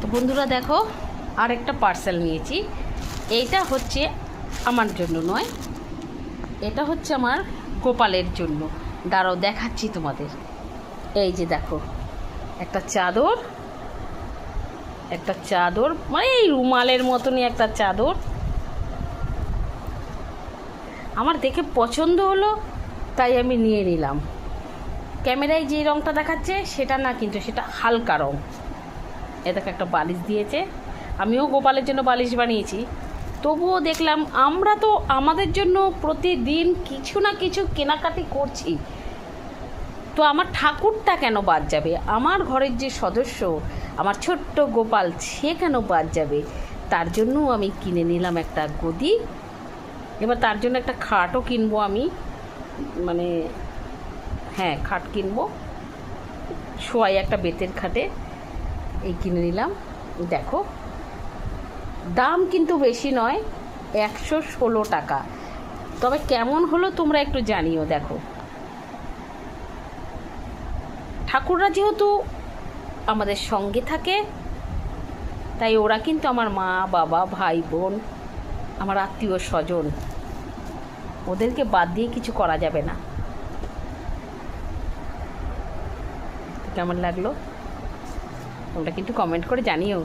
তো বন্ধুরা দেখো, আরেকটা পার্সেল নিয়েছি। এইটা হচ্ছে আমার জন্য নয়, এটা হচ্ছে আমার গোপালের জন্য। দাঁড়াও দেখাচ্ছি তোমাদের। এই যে দেখো, একটা চাদর, মানে এই রুমালের মতনই একটা চাদর। আমার দেখে পছন্দ হলো, তাই আমি নিয়ে নিলাম। ক্যামেরায় যে রঙটা দেখাচ্ছে সেটা না, কিন্তু সেটা হালকা রঙ। এ দেখো, একটা বালিশ দিয়েছে। আমিও গোপালের জন্য বালিশ বানিয়েছি, তবুও দেখলাম আমরা তো আমাদের জন্য প্রতিদিন কিছু না কিছু কেনাকাটি করছি, তো আমার ঠাকুরটা কেন বাদ যাবে? আমার ঘরের যে সদস্য, আমার ছোট্ট গোপাল, সে কেন বাদ যাবে? তার জন্য আমি কিনে নিলাম একটা গদি। এবার তার জন্য একটা খাটও কিনবো আমি, মানে হ্যাঁ, খাট কিনবো, শোয়াই একটা বেতের খাটে। এই কিনে নিলাম। দেখো, দাম কিন্তু বেশি নয়, 116 টাকা। তবে কেমন হলো তোমরা একটু জানিও। দেখো, ঠাকুররা যেহেতু আমাদের সঙ্গে থাকে, তাই ওরা কিন্তু আমার মা বাবা ভাই বোন, আমার আত্মীয় স্বজন, ওদেরকে বাদ দিয়ে কিছু করা যাবে না। কেমন লাগলো তোমরা কিন্তু কমেন্ট করে জানিও।